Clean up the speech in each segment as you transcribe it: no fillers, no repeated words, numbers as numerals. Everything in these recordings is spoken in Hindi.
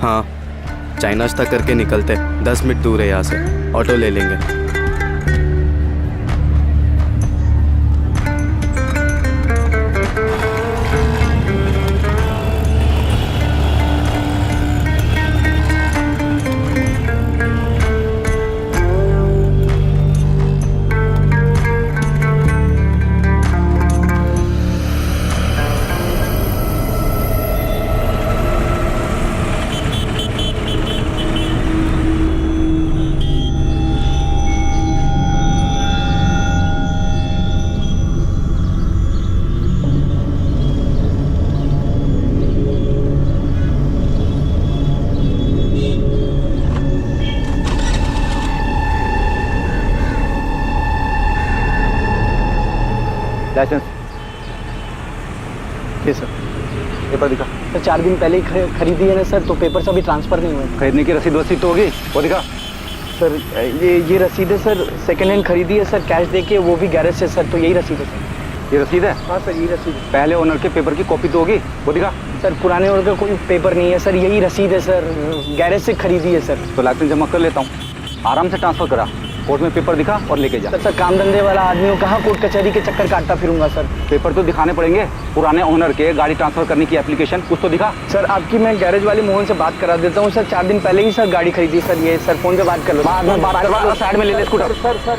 हाँ, चाय नाश्ता करके निकलते, 10 मिनट दूर है यहाँ से, ऑटो ले लेंगे। लाइसेंस ये सर। पेपर दिखा। सर 4 दिन पहले ही खरीदी है ना सर, तो पेपर अभी ट्रांसफ़र नहीं हुए। खरीदने की रसीद वसीद तो होगी, वो दिखा। सर ये रसीद है सर, सेकेंड हैंड खरीदी है सर, कैश देके, वो भी गैरेज से सर, तो यही रसीद है सर। ये रसीद है? हाँ सर, यही रसीद है। पहले ओनर के पेपर की कॉपी तो होगी, वो दिखा। सर पुराने ओनर का कोई पेपर नहीं है सर, यही रसीद है सर, गैरेज से खरीदी है सर। तो लाइसेंस जमा कर लेता हूँ, आराम से ट्रांसफर करा, कोर्ट में पेपर दिखा और लेके जा। सर काम धंधे वाला आदमी हो, कहाँ कोर्ट कचहरी के चक्कर काटता फिरूंगा सर। पेपर तो दिखाने पड़ेंगे, पुराने ओनर के गाड़ी ट्रांसफर करने की एप्लीकेशन, कुछ तो दिखा। सर आपकी मैं गैरेज वाले मोहन से बात करा देता हूँ सर, 4 दिन पहले ही सर गाड़ी खरीदी सर, ये सर फोन पे बात कर लो। साइड में ले ले स्कूटर। सर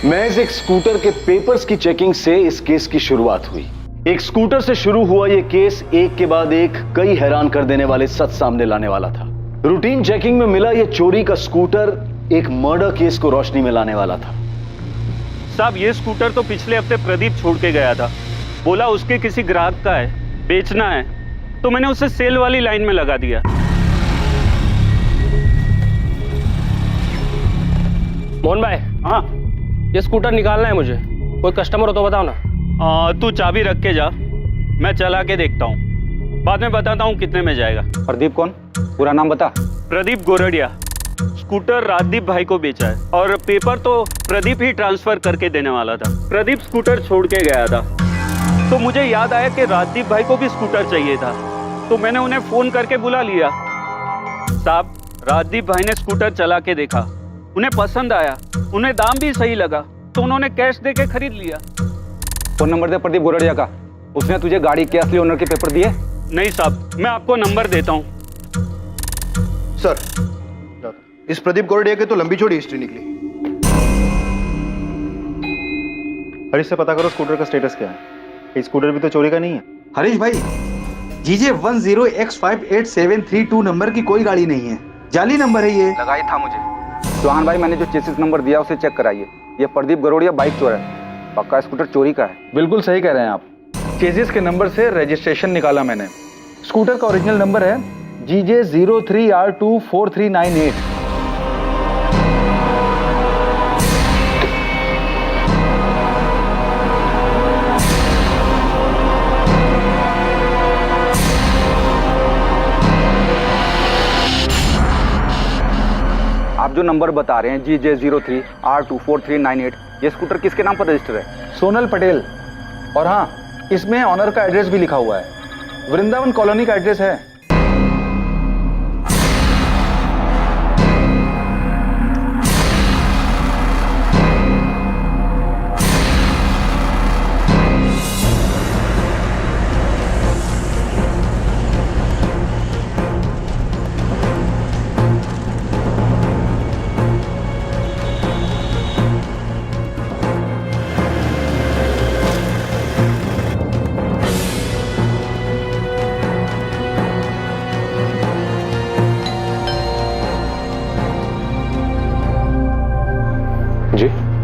महज एक स्कूटर के पेपर्स की चेकिंग से इस केस की शुरुआत हुई। एक स्कूटर से शुरू हुआ यह केस एक के बाद एक कई हैरान कर देने वाले सच सामने लाने वाला था। रूटीन चेकिंग में मिला यह चोरी का स्कूटर एक मर्डर केस को रोशनी में लाने वाला था। साहब ये स्कूटर तो पिछले हफ्ते प्रदीप छोड़ के गया था, बोला उसके किसी ग्राहक का है, बेचना है, तो मैंने उसे सेल वाली लाइन में लगा दिया। मोहन भाई। हाँ ये स्कूटर निकालना है मुझे, कोई कस्टमर हो तो बताओ ना। तू चाबी रख के जा, मैं चला के देखता हूँ, बाद में बताता हूँ कितने में जाएगा। प्रदीप कौन? पूरा नाम बता। प्रदीप गोरडिया। स्कूटर राजदीप भाई को बेचा है और पेपर तो प्रदीप ही ट्रांसफर करके देने वाला था। प्रदीप स्कूटर छोड़ के गया था, तो मुझे याद आया कि राजदीप भाई को भी स्कूटर चाहिए था, तो मैंने उन्हें फोन करके बुला लिया। साहब राजदीप भाई ने स्कूटर चला के देखा, उन्हें पसंद आया, उन्हें दाम भी सही लगा, तो उन्होंने कैश देके खरीद लिया। फोन नंबर दे प्रदीप गोरडिया का, उसने तुझे गाड़ी के असली ओनर के पेपर दिए? नहीं साहब, मैं आपको नंबर देता हूँ। सर इस प्रदीप गोरडिया की तो लंबी चौड़ी हिस्ट्री निकली। हरीश से पता करो स्कूटर का स्टेटस क्या है, ये स्कूटर भी तो चोरी का नहीं है। हरीश भाई, GJ 10X587332 नंबर की कोई गाड़ी नहीं है, जाली नंबर है ये। लगा ही था मुझे। चौहान भाई मैंने जो चेसिस नंबर दिया उसे चेक कराइए, ये प्रदीप गरोड़िया बाइक चोर है, पक्का स्कूटर चोरी का है। बिल्कुल सही कह रहे हैं आप, चेसिस के नंबर से रजिस्ट्रेशन निकाला मैंने। स्कूटर का ओरिजिनल नंबर है GJ 03R24398। आप जो नंबर बता रहे हैं GJ 03R24398, ये स्कूटर किसके नाम पर रजिस्टर है? सोनल पटेल। और हाँ, इसमें ऑनर का एड्रेस भी लिखा हुआ है, वृंदावन कॉलोनी का एड्रेस है।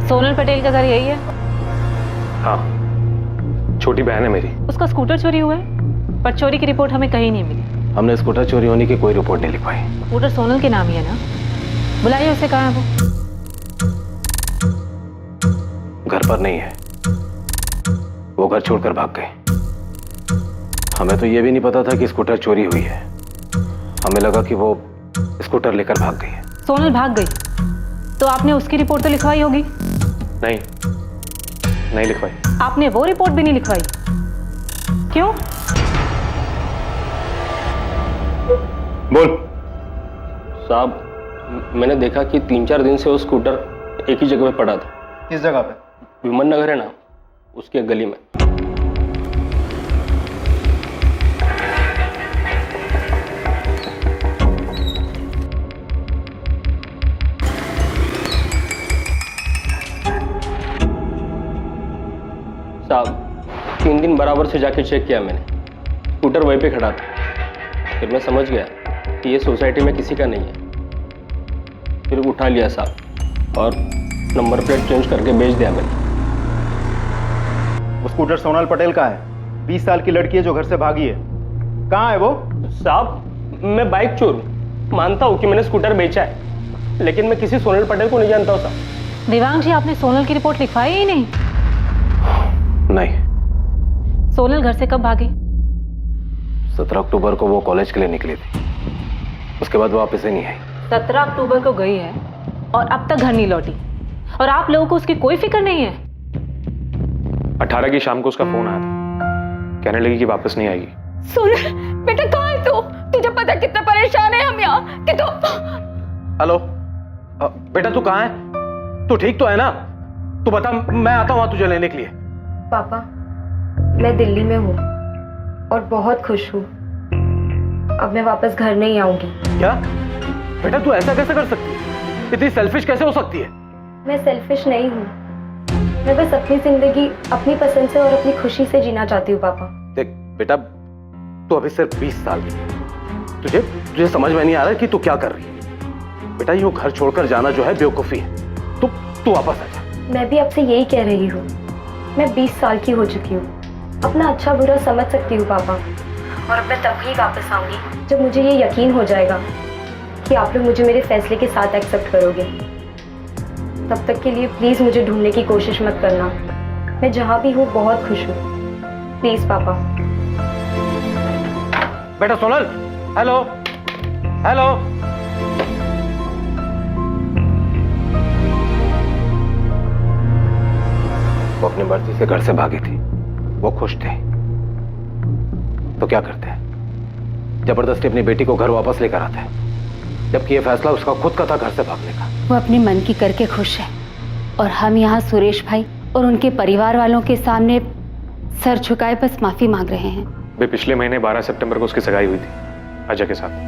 सोनल पटेल का घर यही है? हाँ, छोटी बहन है मेरी। उसका स्कूटर चोरी हुआ है, पर चोरी की रिपोर्ट हमें कहीं नहीं मिली। हमने स्कूटर चोरी होने की कोई रिपोर्ट नहीं लिखवाई। स्कूटर सोनल के नाम ही है ना? बुलाइए उसे, कहाँ है वो? घर पर नहीं है, वो घर छोड़कर भाग गए। हमें तो ये भी नहीं पता था कि स्कूटर चोरी हुई है, हमें लगा कि वो स्कूटर लेकर भाग गई है। सोनल भाग गई तो आपने उसकी रिपोर्ट तो लिखवाई होगी? नहीं लिखवाई। आपने वो रिपोर्ट भी नहीं लिखवाई, क्यों? बोल। साहब मैंने देखा कि 3-4 दिन से वो स्कूटर एक ही जगह पे पड़ा था। किस जगह पे? विमन नगर है ना, उसकी एक गली में। साहब 3 दिन बराबर से जाके चेक किया मैंने, स्कूटर वहीं पे खड़ा था। फिर मैं समझ गया कि ये सोसाइटी में किसी का नहीं है। फिर उठा लिया साहब और नंबर प्लेट चेंज करके बेच दिया मैंने। वो स्कूटर सोनल पटेल का है, 20 साल की लड़की है जो घर से भागी है। कहाँ है वो? साहब मैं बाइक चोर हूँ, मानता हूँ कि मैंने स्कूटर बेचा है, लेकिन मैं किसी सोनल पटेल को नहीं जानता हूँ साहब। देवांग जी, आपने सोनल की रिपोर्ट लिखवाई ही नहीं। नहीं। सोनल घर से कब भागी? 17 अक्टूबर को वो कॉलेज के लिए निकली थी, उसके बाद वापस ही नहीं आई। 17 अक्टूबर को गई है और अब तक घर नहीं लौटी, और आप लोगों को उसकी कोई फिक्र नहीं है। 18 की शाम को उसका फोन आया था, कहने लगी कि वापस नहीं आएगी। सोनल बेटा कहाँ है तू? तुझे पता है कितना परेशान है हम यहाँ कि तू। हेलो बेटा, तू कहाँ है? तू ठीक तो है ना? तू बता, मैं आता हूँ तुझे लेने के लिए। पापा मैं दिल्ली में हूँ और बहुत खुश हूँ। अब मैं वापस घर नहीं आऊंगी। क्या बेटा, तू ऐसा कैसे कर सकती है? इतनी सेल्फिश कैसे हो सकती है? मैं सेल्फिश नहीं हूँ, मैं बस अपनी जिंदगी अपनी पसंद से और अपनी खुशी से जीना चाहती हूँ। पापा देख बेटा, तू अभी सिर्फ 20 साल की है। तुझे समझ में नहीं आ रहा कि तू क्या कर रही है। बेटा यूं घर छोड़कर जाना जो है बेवकूफी है। तू वापस आ जा। मैं भी आपसे यही कह रही हूँ, मैं 20 साल की हो चुकी हूँ, अपना अच्छा बुरा समझ सकती हूँ पापा। और अब मैं तभी वापस आऊंगी जब मुझे ये यकीन हो जाएगा कि आप लोग मुझे मेरे फैसले के साथ एक्सेप्ट करोगे। तब तक के लिए प्लीज मुझे ढूंढने की कोशिश मत करना। मैं जहाँ भी हूँ बहुत खुश हूँ। प्लीज पापा। बेटा सोनल, हेलो हेलो। वो अपनी मर्जी से घर से भागी थी, वो खुश थे, तो क्या करते हैं? जबरदस्ती अपनी बेटी को घर वापस लेकर आते हैं, जबकि ये फैसला उसका खुद का था घर से भागने का। वो अपनी मन की करके खुश है और हम यहाँ सुरेश भाई और उनके परिवार वालों के सामने सर झुकाए बस माफी मांग रहे हैं। वे पिछले महीने 12 सितंबर को उसकी सगाई हुई थी अजय के साथ।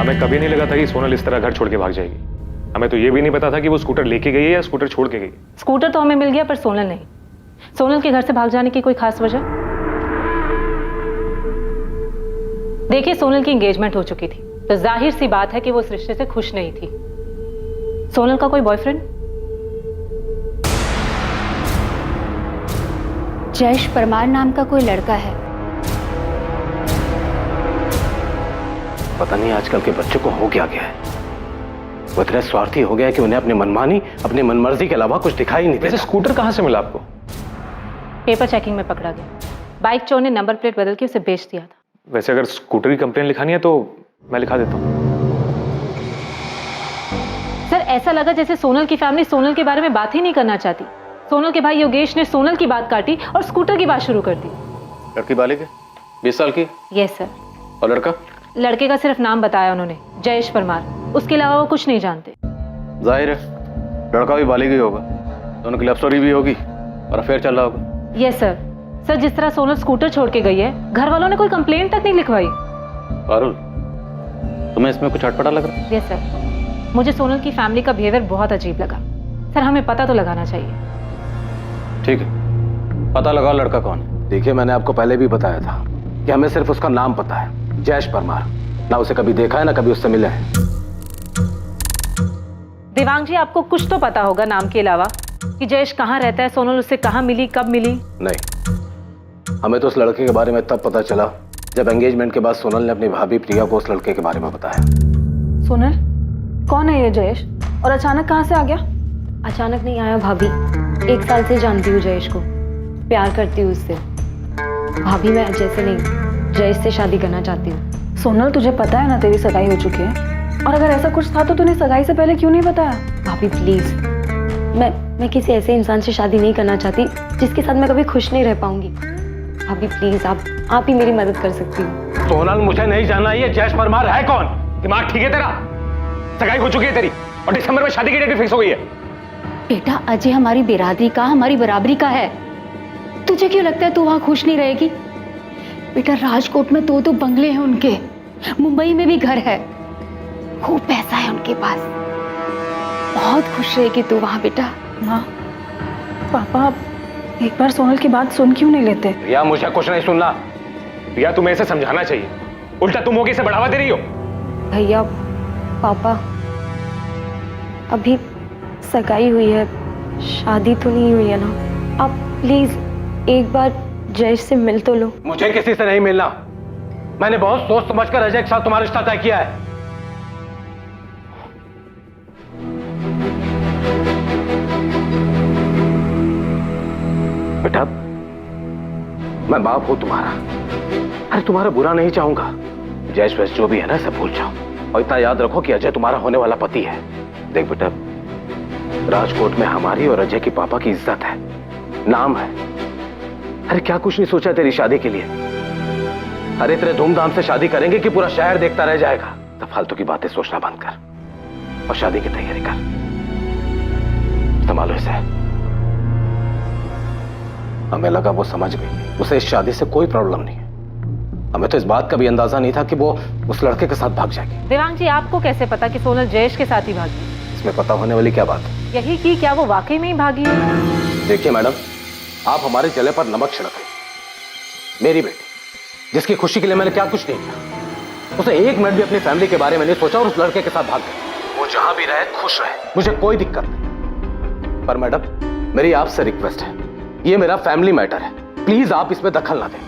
हमें कभी नहीं लगा था कि सोनल इस तरह घर छोड़ के भाग जाएगी। हमें तो ये भी नहीं पता था कि वो स्कूटर लेके गई है या स्कूटर छोड़ के गई। स्कूटर तो हमें मिल गया पर सोनल नहीं। सोनल के घर से भाग जाने की कोई खास वजह? देखिए, सोनल की एंगेजमेंट हो चुकी थी, तो जाहिर सी बात है कि वो इस रिश्ते से खुश नहीं थी। सोनल का कोई बॉयफ्रेंड? जयेश परमार नाम का कोई लड़का है। पता नहीं आजकल के बच्चों को हो क्या गया है। वो इतने स्वार्थी हो गया कि उन्हें अपनी मनमानी, अपनी मनमर्जी के अलावा कुछ दिखाई नहीं देता। वैसे स्कूटर कहां से मिला आपको? पेपर चेकिंग में पकड़ा गया। बाइक चोर ने नंबर प्लेट बदल के उसे बेच दिया था। वैसे अगर स्कूटर की कंप्लेन लिखानी है तो मैं लिखा देता हूँ। सर, ऐसा लगा जैसे सोनल की फैमिली सोनल के बारे में बात ही नहीं करना चाहती। सोनल के भाई योगेश ने सोनल की बात काटी और स्कूटर की बात शुरू कर दी। लड़की बालिग है, 20 साल की। Yes sir. और लड़का? लड़के का सिर्फ नाम बताया उन्होंने, जयेश परमार। उसके अलावा वो कुछ नहीं जानते। जाहिर है लड़का भी बालिग ही होगा, दोनों की लव स्टोरी भी होगी और अफेयर चल रहा होगा। Yes sir. सर, जिस तरह सोनल स्कूटर छोड़ के गई है, घर वालों ने कोई कंप्लेंट तक नहीं लिखवाई। पारुल, तुम्हें इसमें कुछ अटपटा लग रहा है? यस सर, मुझे सोनल की फैमिली का बिहेवियर बहुत अजीब लगा। सर, हमें पता तो लगाना चाहिए। ठीक है, पता लगाओ लड़का कौन है। देखिए, मैंने आपको पहले भी बताया था कि हमें सिर्फ उसका नाम पता है, जयेश परमार। ना उसे कभी देखा है ना कभी उससे मिले हैं। देवांग जी, आपको कुछ तो पता होगा नाम के अलावा कि जयेश कहाँ रहता है, सोनल उससे कहाँ मिली, कब मिली? नहीं, हमें तो उस लड़के के बारे में तब पता चला जब एंगेजमेंट के बाद सोनल ने अपनी भाभी प्रिया को उस लड़के के बारे में बताया। सोनल, कौन है ये जयेश और अचानक कहाँ से आ गया? अचानक नहीं आया भाभी, 1 साल से जानती हूँ जयेश को, प्यार करती हूँ उससे। भाभी मैं अजय से नहीं, जयेश से शादी करना चाहती हूँ। सोनल, तुझे पता है ना तेरी सगाई हो चुकी है? और अगर ऐसा कुछ था तो तूने सगाई से पहले क्यों नहीं बताया? भाभी प्लीज, मैं किसी ऐसे इंसान से शादी नहीं करना चाहती जिसके साथ मैं कभी खुश नहीं रह पाऊंगी। भाभी प्लीज, आप ही मेरी मदद कर सकती हो। सोनल, मुझे नहीं जानना ये जयेश परमार है कौन। दिमाग ठीक है तेरा? सगाई हो चुकी है तेरी और दिसंबर में शादी की डेट भी फिक्स हो गई है। बेटा, अजय हमारी बिरादरी का, हमारी बराबरी का है। तुझे क्यों लगता है तू वहां खुश नहीं रहेगी? बेटा, राजकोट में दो बंगले हैं उनके, मुंबई में भी घर है, खूब पैसा है उनके पास। बहुत खुश रहेगी तू वहां बेटा। माँ, पापा एक बार सोनल की बात सुन क्यों नहीं लेते? या मुझे कुछ नहीं सुनना। या तुम्हें इसे समझाना चाहिए, उल्टा तुम होगी इसे बढ़ावा दे रही हो। भैया, पापा, अभी सगाई हुई है, शादी तो नहीं हुई है ना। आप प्लीज एक बार जयेश से मिल तो लो। मुझे किसी से नहीं मिलना। मैंने बहुत सोच समझकर अजय के साथ तुम्हारा रिश्ता तय किया है। बेटा, मैं बाप हूं तुम्हारा। अरे तुम्हारा बुरा नहीं चाहूंगा। जयेश वैस जो भी है ना, सब भूल जाओ और इतना याद रखो कि अजय तुम्हारा होने वाला पति है। देख बेटा, राजकोट में हमारी और अजय की पापा की इज्जत है, नाम है। अरे क्या कुछ नहीं सोचा तेरी शादी के लिए? अरे तेरे धूमधाम से शादी करेंगे कि पूरा शहर देखता रह जाएगा? तो फालतू की बातें सोचना बंद कर और शादी की तैयारी कर। संभालो इसे। हमें लगा वो समझ गई, उसे इस शादी से कोई प्रॉब्लम नहीं है। हमें तो इस बात का भी अंदाजा नहीं था कि वो उस लड़के के साथ भाग जाएगी। देवांग जी, आपको कैसे पता कि सोनल जयेश के साथ ही भागी? इसमें पता होने वाली क्या बात है? यही कि क्या वो वाकई में ही भागी है? देखिए मैडम, आप हमारे जले पर नमक छिड़क रहे। मेरी बेटी, जिसकी खुशी के लिए मैंने क्या कुछ नहीं किया, उसे एक मिनट भी अपनी फैमिली के बारे में नहीं सोचा और उस लड़के के साथ भाग गई। वो जहां भी रहे खुश रहे, मुझे कोई दिक्कत नहीं। पर मैडम, मेरी आपसे रिक्वेस्ट है, ये मेरा फैमिली मैटर है, प्लीज आप इसमें दखल ना दें।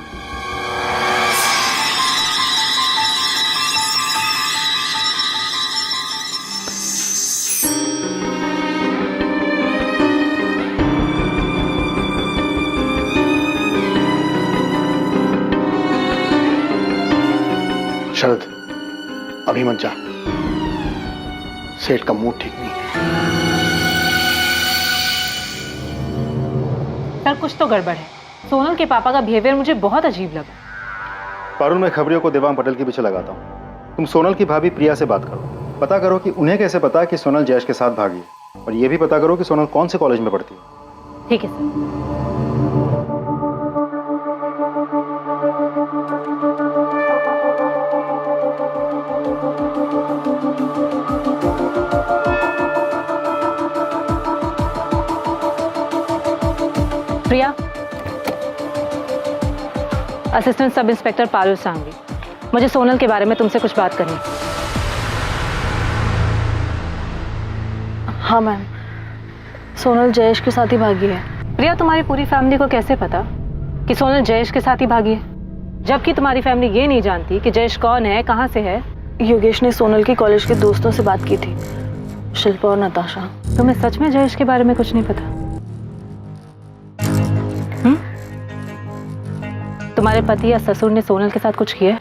शरद, अभी मत जा, सेठ का मूड ठीक नहीं है। सर, कुछ तो गड़बड़ है। सोनल के पापा का बिहेवियर मुझे बहुत अजीब लगा। पारुल, मैं खबरियों को देवांग पटेल के पीछे लगाता हूँ। तुम सोनल की भाभी प्रिया से बात करो, पता करो कि उन्हें कैसे पता कि सोनल जयेश के साथ भागी, और ये भी पता करो कि सोनल कौन से कॉलेज में पढ़ती है। ठीक है sir. Priya, assistant sub inspector Parul Sanghvi, मुझे सोनल के बारे में तुमसे कुछ बात करनी है। हाँ मैम, सोनल जयेश के साथ ही भागी है। प्रिया, तुम्हारी पूरी फैमिली को कैसे पता कि सोनल जयेश के साथ ही भागी है, जबकि तुम्हारी फैमिली ये नहीं जानती कि जयेश कौन है, कहाँ से है? योगेश ने सोनल के कॉलेज के दोस्तों से बात की थी, शिल्पा और नताशा। तुम्हें सच में जयेश के बारे में कुछ नहीं पता? तुम्हारे पति या ससुर ने सोनल के साथ कुछ किया?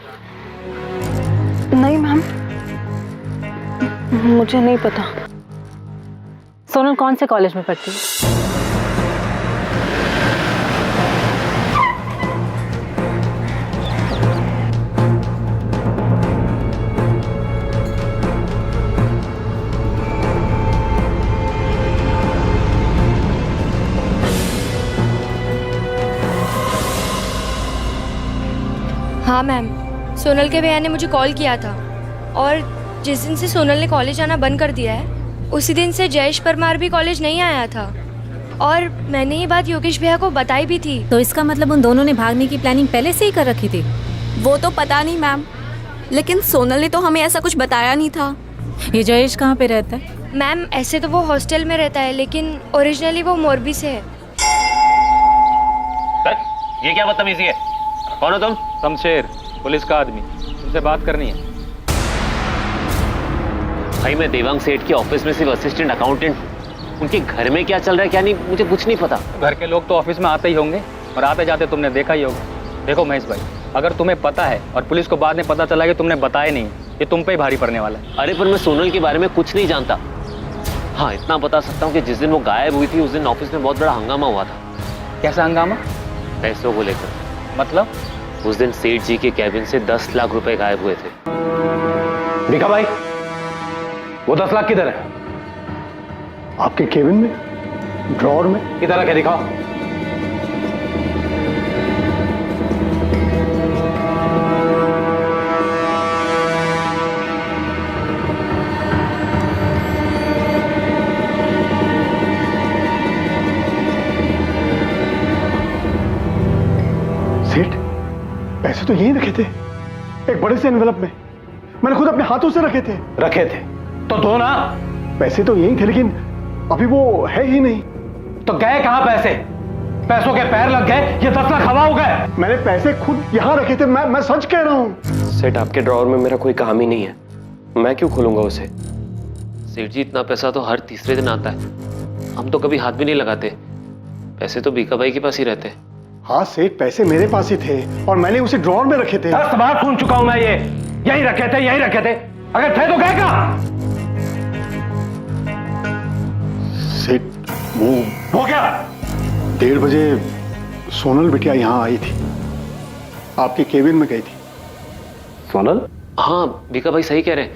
नहीं मैम, मुझे नहीं पता। सोनल कौन से कॉलेज में पढ़ती है? हाँ मैम, सोनल के भैया ने मुझे कॉल किया था और जिस दिन से सोनल ने कॉलेज आना बंद कर दिया है उसी दिन से जयेश परमार भी कॉलेज नहीं आया था, और मैंने ये बात योगेश भैया को बताई भी थी। तो इसका मतलब उन दोनों ने भागने की प्लानिंग पहले से ही कर रखी थी? वो तो पता नहीं मैम, लेकिन सोनल ने तो हमें ऐसा कुछ बताया नहीं था। ये जयेश कहाँ पे रहता है? मैम, ऐसे तो वो हॉस्टल में रहता है, लेकिन ओरिजिनली वो मोरबी से है। ये क्या बदतमीजी है? कौन हो तुम? शमशेर, पुलिस का आदमी, तुमसे बात करनी है। भाई, मैं देवांग सेठ के ऑफिस में सिर्फ असिस्टेंट अकाउंटेंट। उनके घर में क्या चल रहा है क्या नहीं मुझे कुछ नहीं पता। घर के लोग तो ऑफिस में आते ही होंगे और आते जाते तुमने देखा ही होगा। देखो महेश भाई, अगर तुम्हें पता है और पुलिस को बाद में पता चला कि तुमने बताया नहीं, ये तुम पे ही भारी पड़ने वाला है। अरे पर मैं सोनल के बारे में कुछ नहीं जानता। हाँ इतना बता सकता हूँ कि जिस दिन वो गायब हुई थी उस दिन ऑफिस में बहुत बड़ा हंगामा हुआ था। कैसा हंगामा? पैसों को लेकर। मतलब? उस दिन सेठ जी के कैबिन से 10 लाख रुपए गायब हुए थे। भिखा भाई, वो 10 लाख किधर है? आपके केबिन में, ड्रॉर में। किधर रखे दिखाओ। सेठ, पैसे तो यहीं रखे थे, एक बड़े से एनवेलप में। मैंने खुद अपने हाथों से रखे थे। रखे थे तो दो ना। पैसे तो यहीं थे, लेकिन अभी वो है ही नहीं। तो गए कहां पैसे? पैसों के पैर लग गए, ये 10 लाख हवा हो गए। मैंने पैसे खुद यहाँ रखे थे, मैं सच कह रहा हूँ। सेठ, आपके ड्रॉर में मेरा कोई काम ही नहीं है, मैं क्यों खोलूंगा उसे? सेठ जी इतना पैसा तो हर तीसरे दिन आता है, हम तो कभी हाथ भी नहीं लगाते। पैसे तो बीका भाई के पास ही रहते हैं। हाँ सेठ, पैसे मेरे पास ही थे और मैंने उसे ड्रॉर में रखे थे। 10 बार सुन चुका हूं मैं ये। यही रखे थे, यही रखे थे। अगर थे तो गए कहां? सेठ, वो क्या? 1:30 बजे सोनल बिटिया यहाँ आई थी, आपके केबिन में गई थी। सोनल? हाँ बीका भाई सही कह रहे हैं,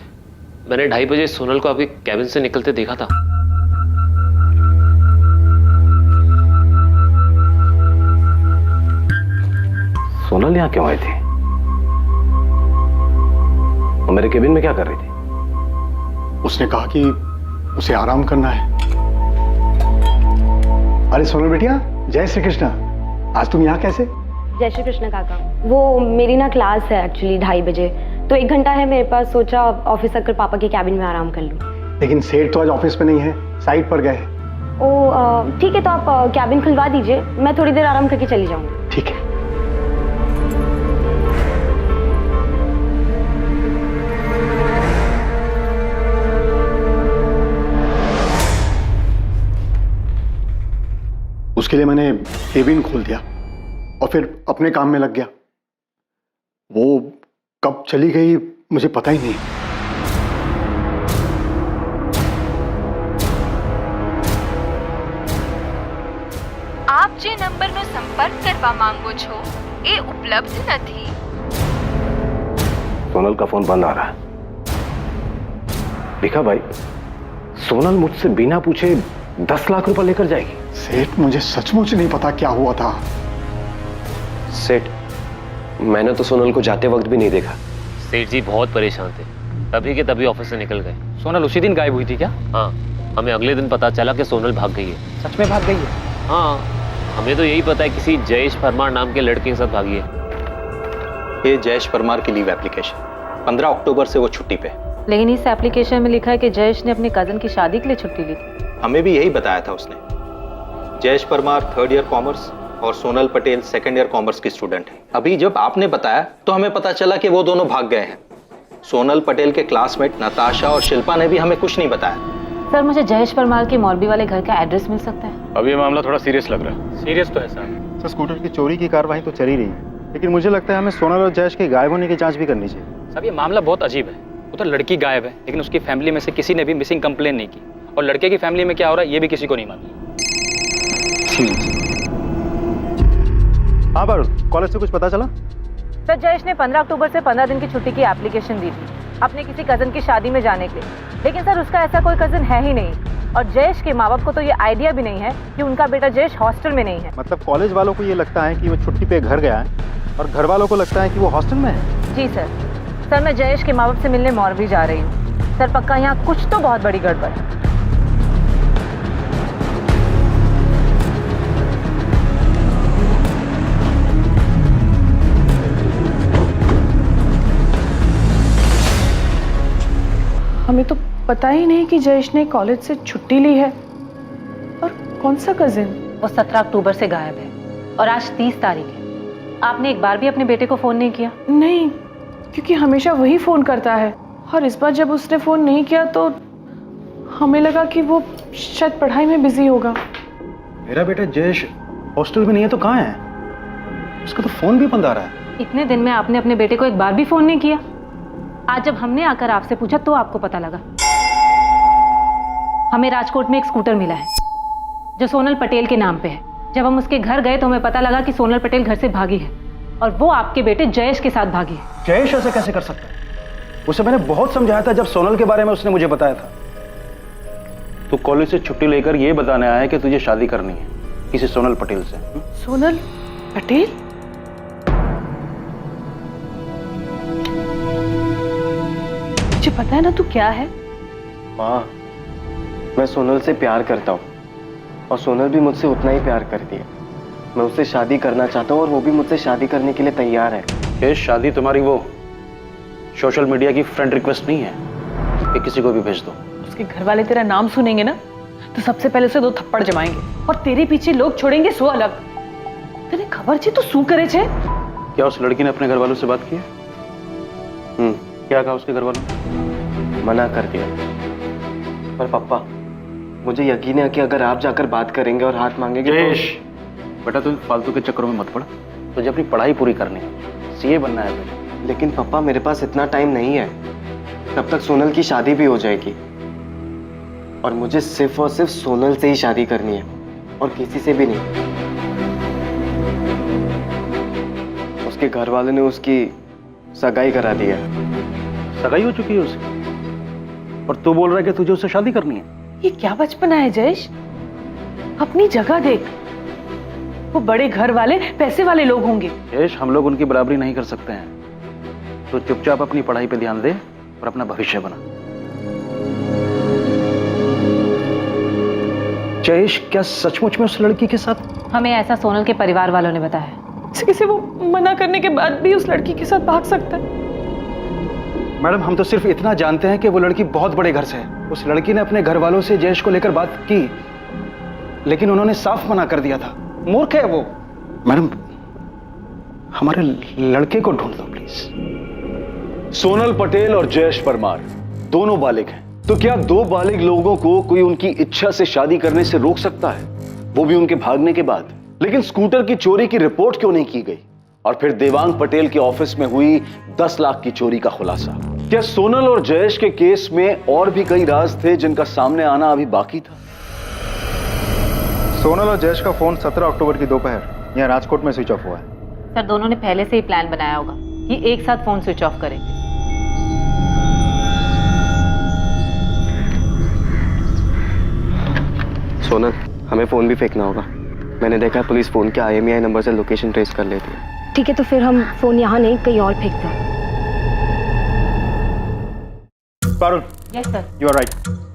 मैंने 2:30 बजे सोनल को आपके कैबिन से निकलते देखा था। सोनल यहां क्यों आई थी? और मेरे केबिन में क्या कर रही थी? उसने कहा कि उसे आराम करना है। अरे सोनल बिटिया, जय श्री कृष्ण। आज तुम यहाँ कैसे? जय श्री कृष्ण काका। वो मेरी ना क्लास है एक्चुअली 2:30 बजे, तो 1 घंटा है मेरे पास, सोचा ऑफिस आकर पापा के कैबिन में आराम कर लूँ। लेकिन सेठ तो आज ऑफिस में नहीं है, साइट पर गए। ओ ठीक है, तो आप कैबिन खुलवा दीजिए, मैं थोड़ी देर आराम करके चली जाऊँगी। ठीक है। उसके लिए मैंने केबिन खोल दिया और फिर अपने काम में लग गया। वो कब चली गई मुझे पता ही नहीं। आप जे नंबरનો સંપર્ક કરવા માંગો છો એ ઉપલબ્ધ નથી। सोनल का फोन बंद आ रहा है। भिखा भाई, सोनल मुझसे बिना पूछे 10 लाख रुपए लेकर जाएगी। सेठ, मुझे सचमुच नहीं पता क्या हुआ था। सेठ, मैंने तो सोनल को जाते वक्त भी नहीं देखा। सेठ जी बहुत परेशान थे, तभी के तभी ऑफिस से निकल गए। सोनल उसी दिन गायब हुई थी क्या? हाँ, हमें अगले दिन पता चला कि सोनल भाग गई है। सच में भाग गई है? हाँ, हमें तो यही पता है किसी जयेश परमार नाम के लड़के के साथ भागी है। ये जयेश परमार की लीव एप्लीकेशन, 15 अक्टूबर से वो छुट्टी पे। लेकिन इस एप्लीकेशन में लिखा है कि जयेश ने अपनी कजन की शादी के लिए छुट्टी ली थी। हमें भी यही बताया था उसने। Jayesh Parmar 3rd year commerce और Sonal Patel 2nd year commerce की स्टूडेंट है। अभी जब आपने बताया तो हमें पता चला कि वो दोनों भाग गए हैं। सोनल पटेल के क्लासमेट नताशा और शिल्पा ने भी हमें कुछ नहीं बताया। सर, मुझे जयेश परमार के मौलवी वाले घर का एड्रेस मिल सकता है? अभी ये मामला थोड़ा सीरियस लग रहा है। सीरियस तो है सर। सर, स्कूटर की चोरी की कार्रवाई तो चल ही रही है, लेकिन मुझे लगता है हमें सोनल और जयेश के गायब होने की जांच भी करनी चाहिए। साहब, ये मामला बहुत अजीब है। उधर लड़की गायब है, लेकिन उसकी फैमिली में से किसी ने भी मिसिंग कंप्लेन नहीं की, और लड़के की फैमिली में क्या हो रहा है ये भी किसी को नहीं मालूम। हाँ बारूद, कॉलेज से कुछ पता चला? सर, जयेश ने 15 अक्टूबर से 15 दिन की छुट्टी की एप्लीकेशन दी थी अपने किसी कजन की शादी में जाने के लिए, लेकिन सर उसका ऐसा कोई कजन है ही नहीं, और जयेश के माँ बाप को तो ये आइडिया भी नहीं है कि उनका बेटा जयेश हॉस्टल में नहीं है। मतलब कॉलेज वालों को ये लगता है कि वो छुट्टी पे घर गया है और घर वालों को लगता है कि वो हॉस्टल में है। जी सर। सर, मैं जयेश के माँ बाप से मिलने मौरवी जा रही हूँ। सर, पक्का यहाँ कुछ तो बहुत बड़ी गड़बड़ है। हमें तो पता ही नहीं कि जयेश ने कॉलेज से छुट्टी ली है। और कौन सा कजिन? वो 17 अक्टूबर से गायब है और आज 30 तारीख है। आपने एक बार भी अपने बेटे को फोन नहीं किया? नहीं, क्योंकि हमेशा वही फोन करता है, और इस बार जब उसने फोन नहीं किया तो हमें लगा कि वो शायद पढ़ाई में बिजी होगा। मेरा बेटा जयेश हॉस्टल में नहीं है तो कहाँ है? उसका तो फोन भी बंद आ रहा है। इतने दिन में आपने अपने बेटे को एक बार भी फोन नहीं किया? आज जब हमने आकर आपसे पूछा तो आपको पता लगा। हमें राजकोट में एक स्कूटर मिला है जो सोनल पटेल के नाम पे है। जब हम उसके घर गए तो हमें पता लगा कि सोनल पटेल घर से भागी है और वो आपके बेटे जयेश के साथ भागी है। जयेश ऐसे कैसे कर सकता है? उसे मैंने बहुत समझाया था जब सोनल के बारे में उसने मुझे बताया था। तू कॉलेज से छुट्टी लेकर ये बताने आया है कि तुझे शादी करनी है किसी सोनल पटेल से। सोनल पटेल? मुझे पता है ना तू क्या है। माँ, मैं सोनल से प्यार करता हूँ और सोनल भी मुझसे उतना ही प्यार करती है। मैं उससे शादी करना चाहता हूँ और वो भी मुझसे शादी करने के लिए तैयार है। ये शादी तुम्हारी वो सोशल मीडिया की फ्रेंड रिक्वेस्ट नहीं है कि किसी को भी भेज दो। उसके घर वाले तेरा नाम सुनेंगे ना तो सबसे पहले उसे 2 थप्पड़ जमाएंगे और तेरे पीछे लोग छोड़ेंगे 100 अलग। तेरे खबर छे तो शू करे छे? क्या उस लड़की ने अपने घर वालों से बात की है? क्या कहा उसके घर वालों ने? मना कर दिया। पर पापा, मुझे यकीन है कि अगर आप जाकर बात करेंगे और हाथ मांगेंगे तो... बेटा तुम फालतू के चक्करों में मत पड़। तुझे अपनी पढ़ाई पूरी करनी है, सीए बनना है तुझे। लेकिन पापा, मेरे पास इतना टाइम नहीं है। तब तक सोनल की शादी भी हो जाएगी और मुझे सिर्फ और सिर्फ सोनल से ही शादी करनी है और किसी से भी नहीं। उसके घर वालों ने उसकी सगाई करा दी है। सगाई हो चुकी है उसकी और तू बोल रहा है कि तुझे उससे शादी करनी है? ये क्या बचपना है जयेश? अपनी जगह देख। वो बड़े घर वाले पैसे वाले लोग होंगे। जयेश, हम लोग उनकी बराबरी नहीं कर सकते हैं। तो चुपचाप अपनी पढ़ाई पे ध्यान दे और अपना भविष्य बना। जयेश, क्या सचमुच में उस लड़की के साथ? हमें ऐसा सोनल के परिवार वालों ने बताया। किसी वो मना करने के बाद भी उस लड़की के साथ भाग सकता है? मैडम, हम तो सिर्फ इतना जानते हैं कि वो लड़की बहुत बड़े घर से है। उस लड़की ने अपने घर वालों से जयेश को लेकर बात की लेकिन उन्होंने साफ मना कर दिया था। मूर्ख है वो। मैडम, हमारे लड़के को ढूंढ दो प्लीज। सोनल पटेल और जयेश परमार दोनों बालिग हैं, तो क्या 2 बालिग लोगों को कोई उनकी इच्छा से शादी करने से रोक सकता है, वो भी उनके भागने के बाद? लेकिन स्कूटर की चोरी की रिपोर्ट क्यों नहीं की गई? और फिर देवांग पटेल के ऑफिस में हुई 10 लाख की चोरी का खुलासा। क्या सोनल और जयेश के केस में और भी कई राज थे जिनका सामने आना अभी बाकी था? सोनल और जयेश का फोन 17 अक्टूबर की दोपहर यहाँ राजकोट में स्विच ऑफ हुआ है। सर, दोनों ने पहले से ही प्लान बनाया होगा कि एक साथ फोन स्विच ऑफ करेंगे। सोनल, हमें फोन भी फेंकना होगा। मैंने देखा है पुलिस फोन के IMEI नंबर से लोकेशन ट्रेस कर लेती है। ठीक है, तो फिर हम फोन यहाँ नहीं कहीं और फेंकते हैं। Parul, yes sir. You are right.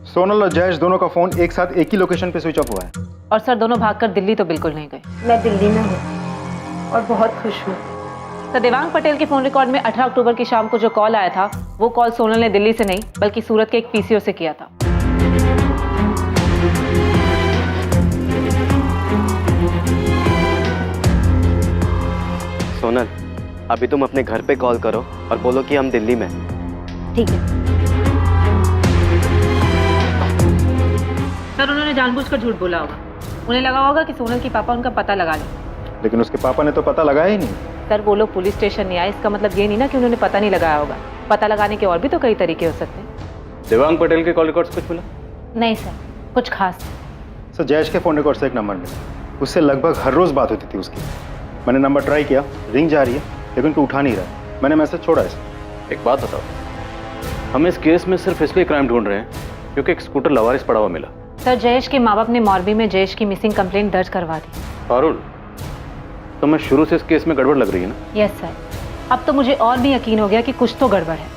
Sonal और जयेश दोनों का फोन एक साथ एक ही लोकेशन पे स्विच ऑफ हुआ है। और सर, दोनों भागकर दिल्ली तो बिल्कुल नहीं गए। मैं दिल्ली में हूँ और बहुत खुश हूँ। सर, देवांग पटेल के फोन रिकॉर्ड में 18 अक्टूबर की शाम को जो कॉल आया था वो कॉल सोनल ने दिल्ली से नहीं बल्कि सूरत के एक PCO से किया था। सोनल, अभी तुम अपने घर पे कॉल करो और बोलो कि हम दिल्ली में हैं। ठीक है सर, उन्होंने जानबूझकर झूठ बोला होगा। उन्हें लगा होगा कि सोनल के पापा उनका पता लगा लें। लेकिन उसके पापा ने तो पता लगाया ही नहीं। सर, वो लोग पुलिस स्टेशन नहीं आए, इसका मतलब ये नहीं ना कि उन्होंने पता नहीं लगाया होगा। पता लगाने के और भी तो कई तरीके हो सकते हैं। देवांग पटेल के कॉल रिकॉर्ड्स कुछ मिला? नहीं सर, कुछ खास। सर, जयेश के फोन रिकॉर्ड से एक नंबर मिला। उससे लगभग हर रोज बात होती थी उसकी। मैंने नंबर ट्राई किया, रिंग जा रही है लेकिन कोई उठा नहीं रहा। मैंने मैसेज छोड़ा इसे। एक बात बताओ, हम इस केस में सिर्फ इसलिए क्राइम ढूंढ रहे हैं क्योंकि एक स्कूटर लवारिस पड़ा हुआ मिला। सर, जयेश के माँ बाप ने मोरबी में जयेश की मिसिंग कंप्लेंट दर्ज करवा दी। पारुल, तो मैं शुरू से इस केस में गड़बड़ लग रही है ना? यस सर, अब तो मुझे और भी यकीन हो गया कि कुछ तो गड़बड़ है।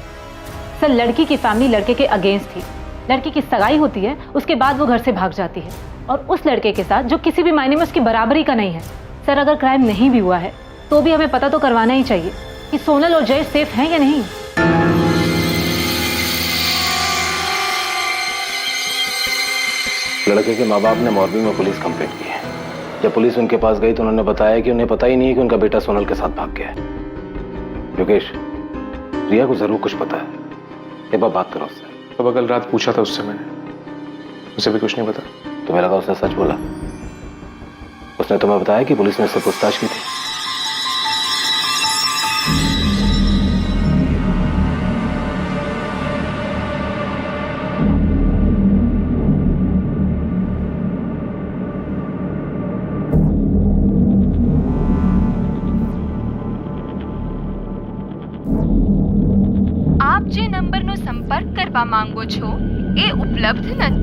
सर, लड़की की फैमिली लड़के के अगेंस्ट थी। लड़की की सगाई होती है, उसके बाद वो घर से भाग जाती है और उस लड़के के साथ जो किसी भी मायने में उसकी बराबरी का नहीं है। सर, अगर क्राइम नहीं भी हुआ है तो भी हमें पता तो करवाना ही चाहिए कि सोनल और जयेश सेफ हैं या नहीं। लड़के के माँ बाप ने मोरबी में पुलिस कंप्लेंट की है। जब पुलिस उनके पास गई तो उन्होंने बताया कि उन्हें पता ही नहीं है कि उनका बेटा सोनल के साथ भाग गया है। योगेश, रिया को जरूर कुछ पता है। एक बार बात करो उससे। तो कल रात पूछा था उससे मैंने, उसे भी कुछ नहीं पता। तुम्हें लगा उसने सच बोला? उसने तुम्हें बताया कि पुलिस ने उससे पूछताछ की थी? લેવા માંગો છો એ ઉપલબ્ધ નથી.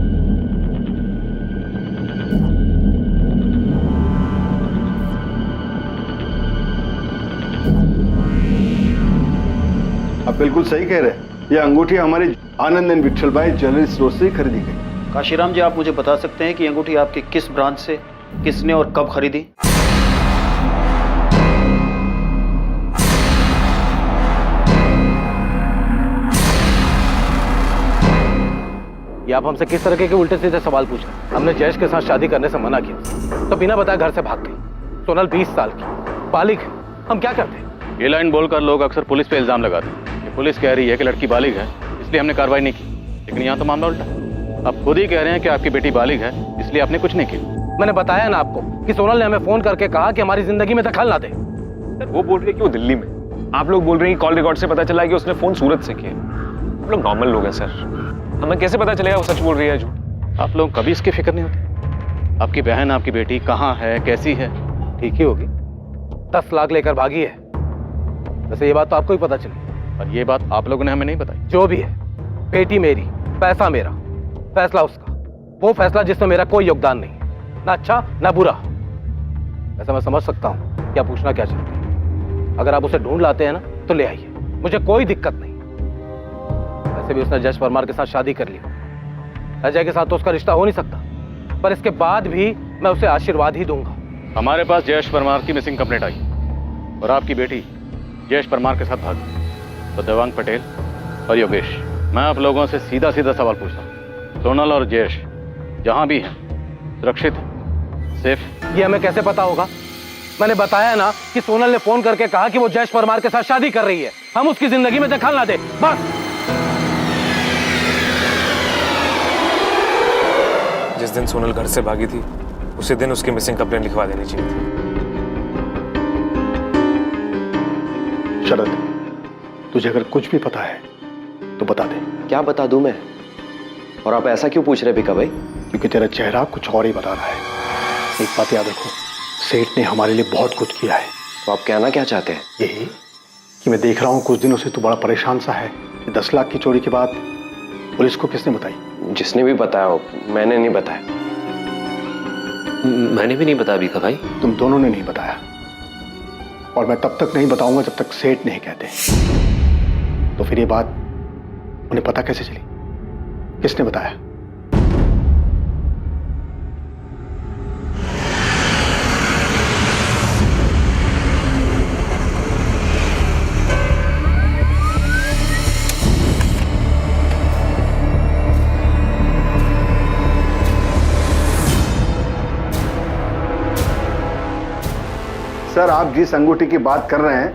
आप बिल्कुल सही कह रहे हैं। यह अंगूठी हमारी आनंद एंड विठल भाई ज्वेलरी स्टोर से खरीदी गई। काशीराम जी, आप मुझे बता सकते हैं कि ये अंगूठी आपकी किस ब्रांच से किसने और कब खरीदी? ये आप हमसे किस तरह के उल्टे सीधे सवाल पूछ रहे हैं? हमने जयेश के साथ शादी करने से मना किया तो बिना बताए घर से भाग गई। सोनल 20 साल की बालिग है, हम क्या करते? ये लाइन बोलकर लोग अक्सर पुलिस पे इल्जाम लगाते हैं कि पुलिस कह रही है कि लड़की बालिग है इसलिए हमने कार्रवाई नहीं की, लेकिन यहाँ तो मामला उल्टा। आप खुद ही कह रहे हैं कि आपकी बेटी बालिग है इसलिए आपने कुछ नहीं किया। मैंने बताया ना आपको कि सोनल ने हमें फोन करके कहा कि हमारी जिंदगी में दखल ना दे। सर वो बोल रही है कि वो दिल्ली में, आप लोग बोल रहे हैं कि कॉल रिकॉर्ड से पता चला कि उसने फोन सूरत से किया। हम लोग नॉर्मल लोग हैं सर, हमें कैसे पता चलेगा वो सच बोल रही है झूठ? आप लोग कभी इसकी फिक्र नहीं होती? आपकी बहन आपकी बेटी कहाँ है, कैसी है? ठीक ही होगी, 10 लाख लेकर भागी है। वैसे ये बात तो आपको ही पता चली, पर ये बात आप लोगों ने हमें नहीं बताई। जो भी है, बेटी मेरी, पैसा मेरा, फैसला उसका। वो फैसला जिसमें मेरा कोई योगदान नहीं है, ना अच्छा ना बुरा। वैसे मैं समझ सकता हूँ क्या पूछना क्या चाहते हैं। अगर आप उसे ढूंढ लाते हैं ना तो ले आइए, मुझे कोई दिक्कत नहीं। वैसे भी उसने जयेश परमार के साथ शादी कर ली, अजय के साथ तो उसका रिश्ता हो नहीं सकता, पर इसके बाद भी मैं उसे आशीर्वाद ही दूंगा। हमारे पास जयेश परमार की मिसिंग कंप्लेंट आई और आपकी बेटी जयेश परमार के साथ भागी। तो देवांग पटेल और योगेश, मैं आप लोगों से सीधा सीधा सवाल पूछता हूँ, सोनल और जयेश जहां भी हैं सुरक्षित सेफ? ये हमें कैसे पता होगा? मैंने बताया ना कि सोनल ने फोन करके कहा कि वो जयेश परमार के साथ शादी कर रही है, हम उसकी जिंदगी में दखल ना दे, बस। जिस दिन सोनल घर से भागी थी उसी दिन उसकी मिसिंग कंप्लेंट लिखवा देनी चाहिए थी। शरद, तुझे अगर कुछ भी पता है तो बता दे। क्या बता दूं मैं? और आप ऐसा क्यों पूछ रहे बीका भाई? क्योंकि तेरा चेहरा कुछ और ही बता रहा है। एक बात याद रखो, सेठ ने हमारे लिए बहुत कुछ किया है। तो आप कहना क्या चाहते हैं? यही कि मैं देख रहा हूँ कुछ दिनों से तू बड़ा परेशान सा है कि 10 लाख की चोरी की बात पुलिस को किसने बताई? जिसने भी बताया हो, मैंने नहीं बताया। मैंने भी नहीं बताया बीका भाई। तुम दोनों ने नहीं बताया, और मैं तब तक नहीं बताऊंगा जब तक सेठ नहीं कहते। तो फिर ये बात उन्हें पता कैसे चली? किसने बताया? सर, आप जिस अंगूठी की बात कर रहे हैं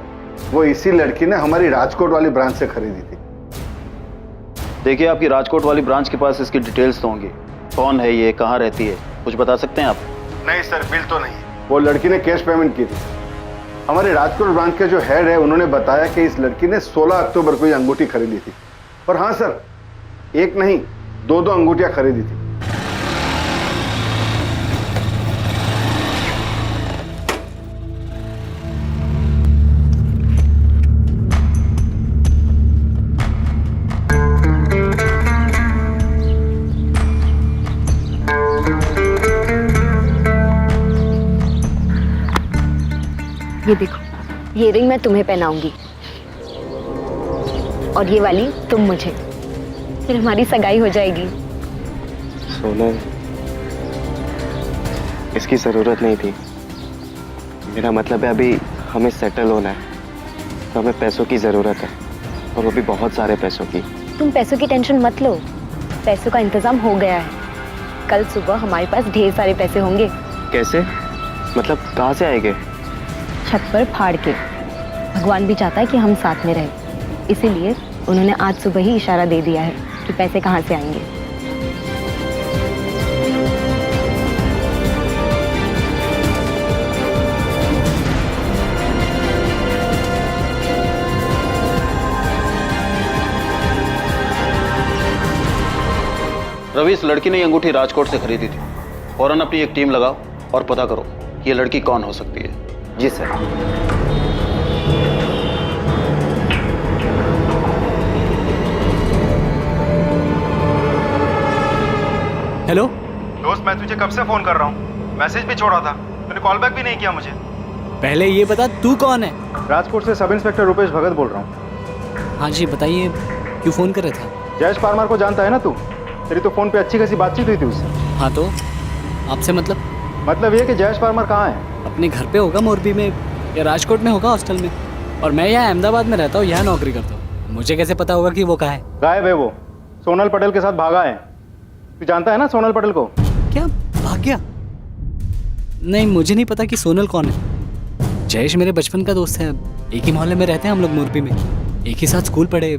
वो इसी लड़की ने हमारी राजकोट वाली ब्रांच से खरीदी थी। देखिए, आपकी राजकोट वाली ब्रांच के पास इसकी डिटेल्स तो होंगी। कौन है ये, कहाँ रहती है, कुछ बता सकते हैं आप? नहीं सर, बिल तो नहीं। वो लड़की ने कैश पेमेंट की थी। हमारे राजकोट ब्रांच के जो हेड है उन्होंने बताया कि इस लड़की ने 16 अक्टूबर को ये अंगूठी खरीदी थी। और हाँ सर, एक नहीं 2 अंगूठियां खरीदी थी। ये देखो, ये रिंग मैं तुम्हें पहनाऊंगी और ये वाली तुम मुझे, फिर हमारी सगाई हो जाएगी। सोनल, इसकी जरूरत नहीं थी। मेरा मतलब है अभी हमें सेटल होना है, तो हमें पैसों की जरूरत है, और वो भी बहुत सारे पैसों की। तुम पैसों की टेंशन मत लो, पैसों का इंतजाम हो गया है। कल सुबह हमारे पास ढेर सारे पैसे होंगे। कैसे? मतलब कहाँ से आएंगे? छत पर फाड़ के। भगवान भी चाहता है कि हम साथ में रहें, इसीलिए उन्होंने आज सुबह ही इशारा दे दिया है कि पैसे कहाँ से आएंगे। रवि, इस लड़की ने ये अंगूठी राजकोट से खरीदी थी। फौरन अपनी एक टीम लगाओ और पता करो कि ये लड़की कौन हो सकती है। जी सर। हेलो दोस्त, मैं तुझे कब से फोन कर रहा हूँ, मैसेज भी छोड़ा था, तूने कॉल बैक भी नहीं किया मुझे। पहले ये बता तू कौन है? राजकोट से सब इंस्पेक्टर रुपेश भगत बोल रहा हूँ। हाँ जी बताइए, क्यों फोन कर रहे थे? जयेश परमार को जानता है ना तू? तेरी तो फोन पे अच्छी खासी बातचीत हुई थी उससे। हाँ तो आपसे मतलब ये कि जयेश परमार कहाँ है? अपने घर पे होगा मोरबी में या राजकोट में होगा हॉस्टल में, और मैं यहाँ अहमदाबाद में रहता हूँ, यहाँ नौकरी करता हूँ। मुझे कैसे पता होगा कि वो कहाँ है? गायब है वो, सोनल पटेल के साथ भागा है। तू जानता है ना सोनल पटेल को? क्या भाग गया? नहीं, मुझे नहीं पता कि सोनल कौन है। जयेश मेरे बचपन का दोस्त है, एक ही मोहल्ले में रहते हैं हम लोग मोरबी में, एक ही साथ स्कूल पढ़े,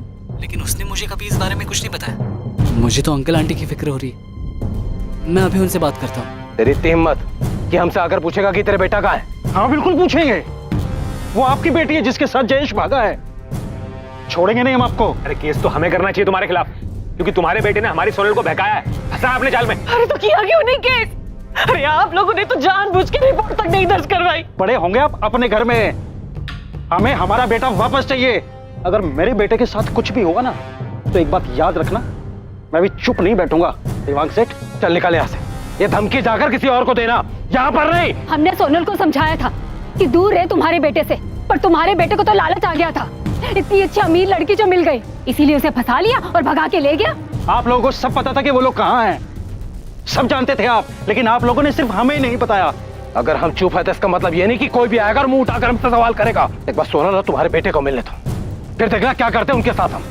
लेकिन उसने मुझे कभी इस बारे में कुछ नहीं बताया। मुझे तो अंकल आंटी की फिक्र हो रही है, मैं अभी उनसे बात करता हूँ। तेरी इतनी हिम्मत कि हमसे आकर पूछेगा कि तेरे बेटा कहाँ है? हाँ बिल्कुल पूछेंगे, वो आपकी बेटी है जिसके साथ जयेश भागा है, छोड़ेंगे नहीं हम आपको। अरे केस तो हमें करना चाहिए तुम्हारे खिलाफ, क्योंकि तुम्हारे बेटे ने हमारी सोनल को बहकाया है, फंसा है अपने जाल में। अरे तो किया क्यों नहीं केस? अरे आप लोगों ने तो जानबूझ के रिपोर्ट तक नहीं दर्ज करवाई। बड़े होंगे आप अपने घर में, हमें हमारा बेटा वापस चाहिए। अगर मेरे बेटे के साथ कुछ भी होगा ना तो एक बात याद रखना, मैं भी चुप नहीं बैठूंगा। देवांग सेठ, चल निकल यहाँ से। ये धमकी जाकर किसी और को देना, यहाँ पर नहीं। हमने सोनल को समझाया था कि दूर रहे तुम्हारे बेटे से, पर तुम्हारे बेटे को तो लालच आ गया था। इतनी अच्छी अमीर लड़की जो मिल गई, इसीलिए उसे फंसा लिया और भगा के ले गया। आप लोगों को सब पता था कि वो लोग कहाँ हैं, सब जानते थे आप, लेकिन आप लोगों ने सिर्फ हमें नहीं बताया। अगर हम चुप है तो इसका मतलब ये नहीं कि कोई भी आएगा और मुंह उठाकर हमसे सवाल करेगा। एक बार सोनल और तुम्हारे बेटे को मिलने दो, फिर देखना क्या करते हैं उनके साथ हम।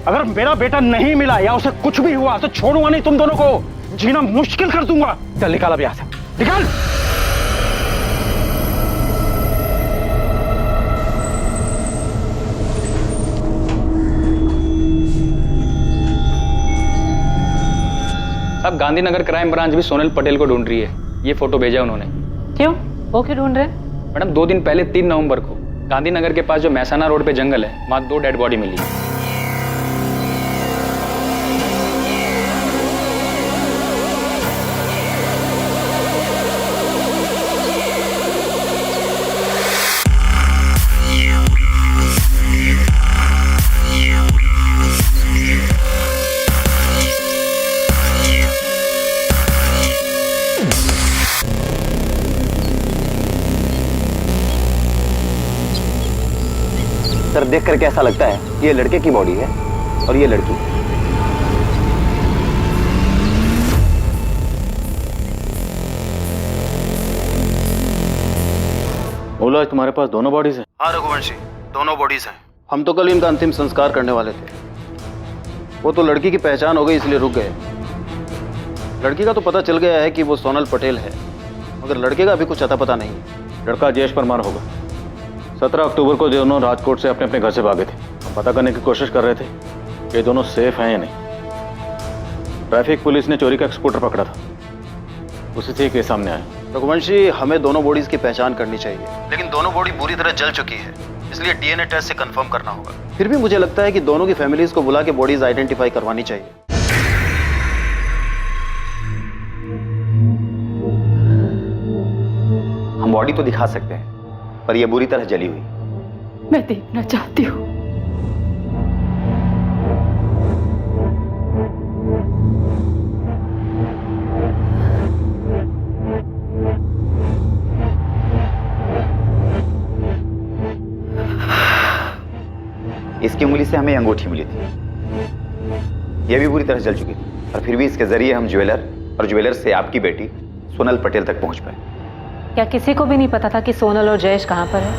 अगर मेरा बेटा नहीं मिला या उसे कुछ भी हुआ तो छोड़ूंगा नहीं तुम दोनों को, जीना मुश्किल कर दूंगा। चल निकाल अब यहाँ से, निकाल। अब गांधीनगर क्राइम ब्रांच भी सोनल पटेल को ढूंढ रही है। ये फोटो भेजा उन्होंने। क्यों? वो क्यों ढूंढ रहे? मैडम 2 दिन पहले 3 नवंबर को गांधीनगर के पास जो मैसाना रोड पे जंगल है, वहां 2 डेड बॉडी मिली। सर देख करके ऐसा लगता है ये लड़के की बॉडी है और ये लड़की। बोला तुम्हारे पास दोनों बॉडीज हैं? हाँ रघुवंशी, दोनों बॉडीज हैं। हम तो कल इनका अंतिम संस्कार करने वाले थे, वो तो लड़की की पहचान हो गई इसलिए रुक गए। लड़की का तो पता चल गया है कि वो सोनल पटेल है, मगर लड़के का अभी कुछ अता पता नहीं है। लड़का जयेश परमार होगा। 17 अक्टूबर को दोनों राजकोट से अपने अपने घर से भागे थे। हम पता करने की कोशिश कर रहे थे कि ये दोनों सेफ हैं या नहीं। ट्रैफिक पुलिस ने चोरी का एक स्कूटर पकड़ा था, उसी से केस सामने आया। रघुवंशी, हमें दोनों बॉडीज की पहचान करनी चाहिए, लेकिन दोनों बॉडी बुरी तरह जल चुकी है, इसलिए डीएनए टेस्ट से कंफर्म करना होगा। फिर भी मुझे लगता है कि दोनों की फैमिलीज को बुला के बॉडीज आइडेंटिफाई करवानी चाहिए। हम बॉडी तो दिखा सकते हैं, पर यह बुरी तरह जली हुई। मैं देखना चाहती हूँ। इसकी उंगली से हमें अंगूठी मिली थी, यह भी बुरी तरह जल चुकी थी, और फिर भी इसके जरिए हम ज्वेलर और ज्वेलर से आपकी बेटी सोनल पटेल तक पहुंच पाए। क्या किसी को भी नहीं पता था कि सोनल और जयेश कहाँ पर है?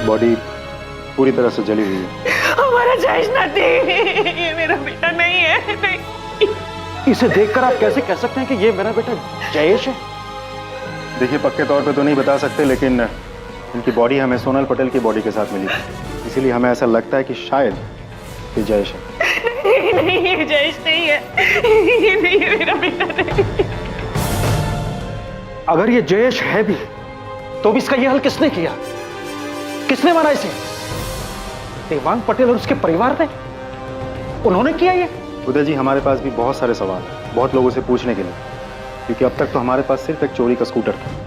बॉडी पूरी तरह से जली हुई है। हमारा जयेश नहीं, ये मेरा बेटा नहीं है। नहीं। इसे देखकर आप कैसे कह सकते हैं कि ये मेरा बेटा जयेश है? देखिए, पक्के तौर पे तो नहीं बता सकते, लेकिन इनकी बॉडी हमें सोनल पटेल की बॉडी के साथ मिली थी, इसीलिए हमें ऐसा लगता है कि शायद ये जयेश है। नहीं, ये जयेश नहीं है, ये नहीं है मेरा बेटा नहीं। अगर ये जयेश है भी तो भी इसका ये हल किसने किया? किसने मारा इसे? देवांग पटेल और उसके परिवार ने? उन्होंने किया ये? उदय जी, हमारे पास भी बहुत सारे सवाल हैं, बहुत लोगों से पूछने के लिए, क्योंकि अब तक तो हमारे पास सिर्फ एक चोरी का स्कूटर था।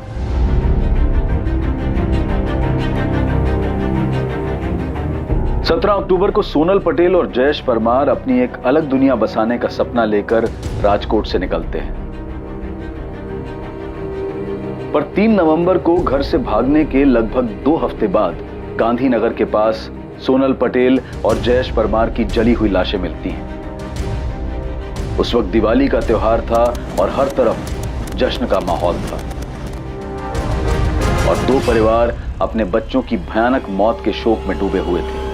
17 अक्टूबर को सोनल पटेल और जयेश परमार अपनी एक अलग दुनिया बसाने का सपना लेकर राजकोट से निकलते हैं। पर 3 नवंबर को घर से भागने के लगभग 2 हफ्ते बाद गांधीनगर के पास सोनल पटेल और जयेश परमार की जली हुई लाशें मिलती हैं। उस वक्त दिवाली का त्योहार था और हर तरफ जश्न का माहौल था और 2 परिवार अपने बच्चों की भयानक मौत के शोक में डूबे हुए थे।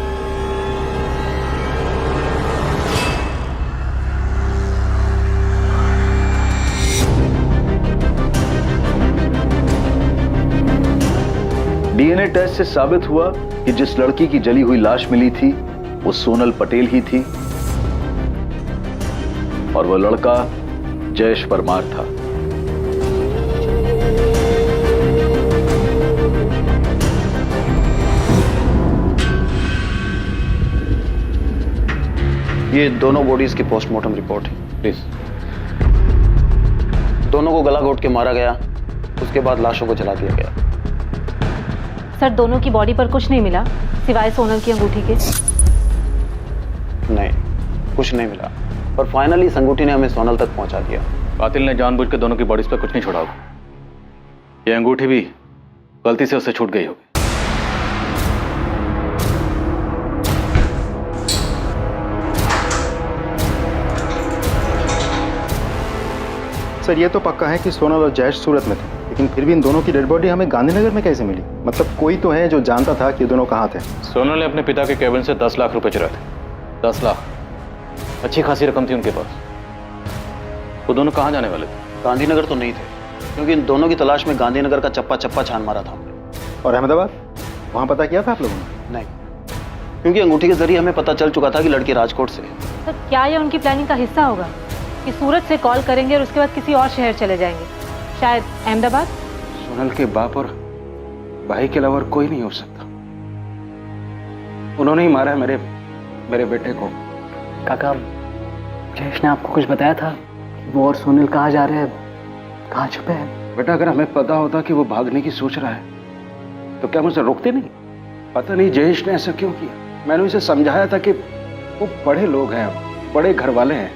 डीएनए टेस्ट से साबित हुआ कि जिस लड़की की जली हुई लाश मिली थी वो सोनल पटेल ही थी और वो लड़का जयेश परमार था। ये दोनों बॉडीज की पोस्टमार्टम रिपोर्ट है। प्लीज। दोनों को गला घोट के मारा गया, उसके बाद लाशों को जला दिया गया। सर, दोनों की बॉडी पर कुछ नहीं मिला सिवाय सोनल की अंगूठी के? नहीं, कुछ नहीं मिला, पर फाइनली इस अंगूठी ने हमें सोनल तक पहुंचा दिया। कातिल ने जानबूझ के दोनों की बॉडीज पर कुछ नहीं छोड़ा होगा। ये अंगूठी भी गलती से उससे छूट गई होगी। सर, ये तो पक्का है कि सोनल और जयेश सूरत में थे, लेकिन फिर भी इन दोनों की डेड बॉडी हमें गांधीनगर में कैसे मिली? मतलब कोई तो है जो जानता था कि ये दोनों कहाँ थे। सोनल ने अपने पिता के केबिन से 10 लाख रुपए चुराए थे। 10 लाख? अच्छी खासी रकम थी उनके पास। वो दोनों कहाँ जाने वाले थे? गांधीनगर तो नहीं थे, क्योंकि इन दोनों की तलाश में गांधीनगर का चप्पा चप्पा छान मारा था हमने। और अहमदाबाद, वहाँ पता किया था आप लोगों ने? नहीं, क्योंकि अंगूठी के जरिए हमें पता चल चुका था कि लड़की राजकोट से है। सर, क्या ये उनकी प्लानिंग का हिस्सा होगा कि सूरत से कॉल करेंगे और उसके बाद किसी और शहर चले जाएंगे, शायद अहमदाबाद? सोनल के बाप और भाई के अलावा कोई नहीं हो सकता। उन्होंने ही मारा है मेरे बेटे को। काका, जयेश ने आपको कुछ बताया था कि वो और सोनल कहाँ जा रहे हैं, कहाँ छुपे हैं? बेटा, अगर हमें पता होता कि वो भागने की सोच रहा है तो क्या मुझे रोकते नहीं? पता नहीं जयेश ने ऐसा क्यों किया। मैंने उसे समझाया था कि वो बड़े लोग हैं, बड़े घर वाले हैं,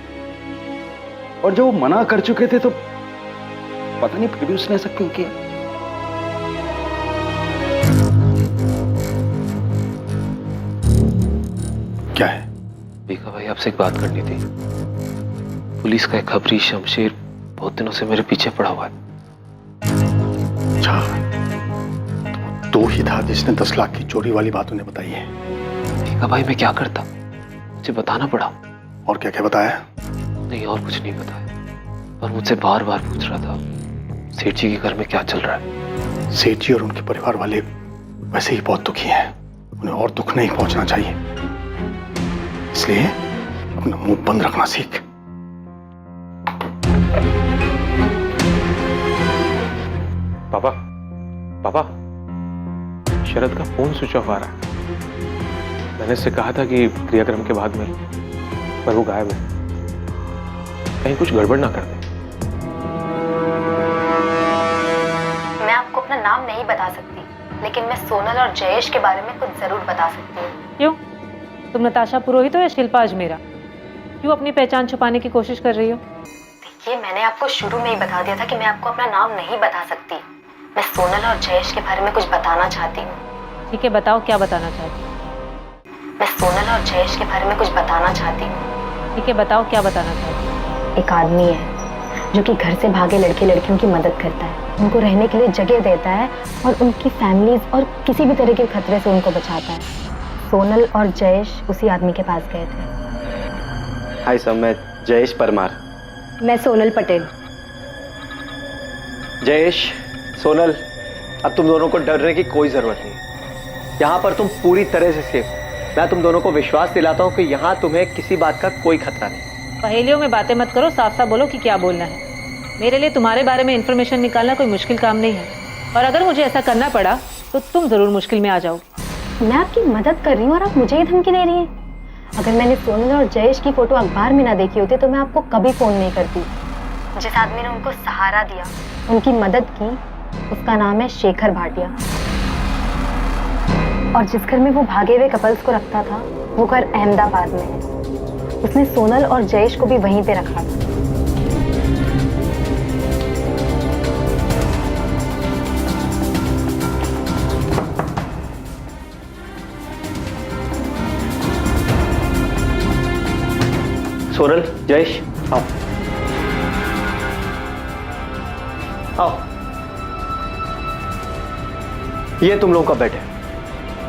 और जो वो मना कर चुके थे तो पता नहीं फिर भी उसने ऐसा क्यों किया। क्या है? भीखा भाई, आपसे एक बात करनी थी। पुलिस का एक खबरी शमशेर बहुत दिनों से मेरे पीछे पड़ा हुआ है। अच्छा, तो ही था जिसने 10 लाख की चोरी वाली बात उन्हें बताई है। भीखा भाई, मैं क्या करता, मुझे बताना पड़ा। और क्या क्या बताया? नहीं, और कुछ नहीं बताया, पर मुझसे बार बार पूछ रहा था सेठ जी के घर में क्या चल रहा है। सेठ जी और उनके परिवार वाले वैसे ही बहुत दुखी हैं, उन्हें और दुख नहीं पहुंचना चाहिए, इसलिए अपना मुंह बंद रखना सीख। पापा, पापा, शरद का फोन स्विच ऑफ आ रहा है। मैंने इससे कहा था कि क्रियाक्रम के बाद में, पर वो गायब है। कहीं कुछ गड़बड़ ना कर दे। मैं आपको अपना नाम नहीं बता सकती, लेकिन मैं सोनल और जयेश के बारे में कुछ जरूर बता सकती हूँ। क्यों? तुम नताशा पुरोहित हो या शिल्पा अजमेरा? क्यों अपनी पहचान छुपाने की कोशिश कर रही हो? देखिए, मैंने आपको शुरू में ही बता दिया था कि मैं आपको अपना नाम नहीं बता सकती। मैं सोनल और जयेश के बारे में कुछ बताना चाहती हूँ। ठीक है, बताओ क्या बताना चाहती हो? मैं सोनल और जयेश के बारे में कुछ बताना चाहती हूँ। ठीक है, बताओ क्या बताना चाहती हो? एक आदमी है जो कि घर से भागे लड़के लड़कियों की मदद करता है, उनको रहने के लिए जगह देता है और उनकी फैमिलीज और किसी भी तरह के खतरे से उनको बचाता है। सोनल और जयेश उसी आदमी के पास गए थे। हाय सर, मैं जयेश परमार। मैं सोनल पटेल। जयेश, सोनल, अब तुम दोनों को डरने की कोई जरूरत नहीं। यहाँ पर तुम पूरी तरह से सेफ हो। मैं तुम दोनों को विश्वास दिलाता हूँ कि यहाँ तुम्हें किसी बात का कोई खतरा नहीं। पहेलियों में बातें मत करो, साफ साफ बोलो कि क्या बोलना है। मेरे लिए तुम्हारे बारे में इंफॉर्मेशन निकालना कोई मुश्किल काम नहीं है, और अगर मुझे ऐसा करना पड़ा तो तुम जरूर मुश्किल में आ जाओगे। मैं आपकी मदद कर रही हूँ और आप मुझे ही धमकी दे रही हैं। अगर मैंने सोनल और जयेश की फोटो अखबार में ना देखी होती तो मैं आपको कभी फोन नहीं करती। जिस आदमी ने उनको सहारा दिया, उनकी मदद की, उसका नाम है शेखर भाटिया। और जिस घर में वो भागे हुए कपल्स को रखता था वो घर अहमदाबाद में है। उसने सोनल और जयेश को भी वहीं पे रखा था। सोनल, जयेश, आओ आओ। ये तुम लोगों का बेड है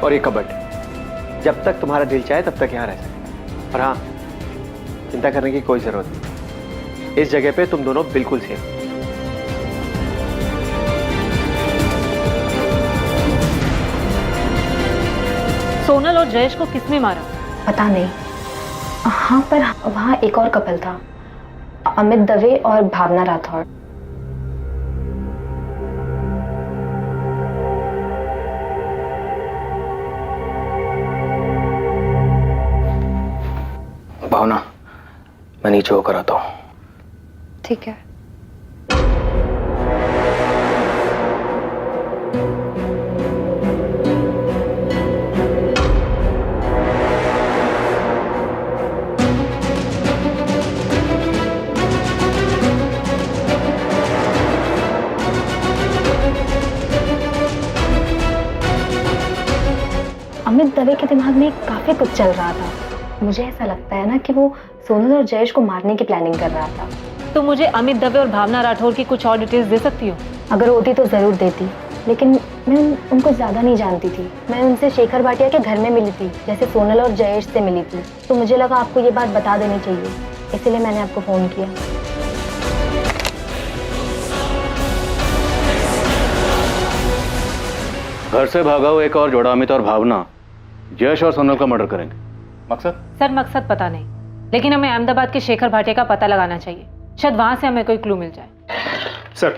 और ये कबर्ड। जब तक तुम्हारा दिल चाहे तब तक यहाँ रह सकते। और हाँ, चिंता करने की कोई जरूरत नहीं। इस जगह पे तुम दोनों बिल्कुल सेफ। सोनल और जयेश को किसने मारा? पता नहीं। हाँ, पर वहाँ एक और कपल था, अमित दवे और भावना राठौड़। भावना, मैं नीचे होकर आता हूं। ठीक है। अमित दवे के दिमाग में काफी कुछ चल रहा था। मुझे ऐसा लगता है ना कि वो सोनल और जयेश को मारने की प्लानिंग कर रहा था। तो मुझे अमित दवे और भावना राठौर की कुछ और डिटेल्स दे सकती हो? अगर होती तो जरूर देती, लेकिन मैं उनको ज्यादा नहीं जानती थी। मैं उनसे शेखर भाटिया के घर में मिली थी, जैसे सोनल और जयेश से मिली थी। तो मुझे लगा आपको ये बात बता देनी चाहिए, इसलिए मैंने आपको फोन किया। घर से भागा हुआ एक और जोड़ा अमित और भावना जयेश और सोनल का मर्डर करेंगे। मकसद? सर, मकसद पता नहीं, लेकिन हमें अहमदाबाद के शेखर भाटिया का पता लगाना चाहिए। शायद वहां से हमें कोई क्लू मिल जाए। सर,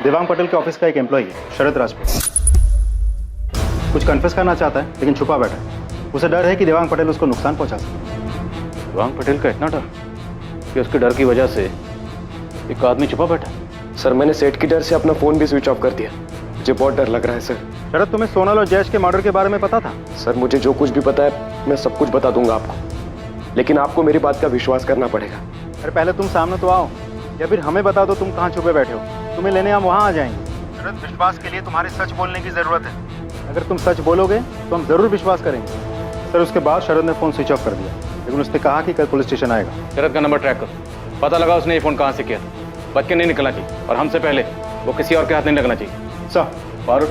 देवांग पटेल के ऑफिस का एक एम्प्लॉय है, शरद राजपूत। कुछ कन्फेस करना चाहता है लेकिन छुपा बैठा है। उसे डर है कि देवांग पटेल उसको नुकसान पहुंचा सकते। देवांग पटेल का इतना डर कि उसके डर की वजह से एक आदमी छुपा बैठा है। सर, मैंने सेठ की डर से अपना फोन भी स्विच ऑफ कर दिया। मुझे बहुत डर लग रहा है सर। शरद, तुम्हें सोनल और जयेश के मर्डर के बारे में पता था? सर, मुझे जो कुछ भी पता है मैं सब कुछ बता दूंगा आपको, लेकिन आपको मेरी बात का विश्वास करना पड़ेगा। अरे पहले तुम सामने तो आओ, या फिर हमें बता दो तुम कहाँ छुपे बैठे हो। तुम्हें लेने हम वहाँ आ जाएंगे। शरद, विश्वास के लिए तुम्हारे सच बोलने की जरूरत है। अगर तुम सच बोलोगे तो हम जरूर विश्वास करेंगे। सर, उसके बाद शरद ने फोन स्विच ऑफ कर दिया, लेकिन उसने कहा कि कल पुलिस स्टेशन आएगा। शरद का नंबर ट्रैक करो, पता लगा उसने ये फोन कहाँ से किया था। बच के नहीं निकलना चाहिए और हमसे पहले वो किसी और के हाथ नहीं लगना चाहिए। सर, फारूक,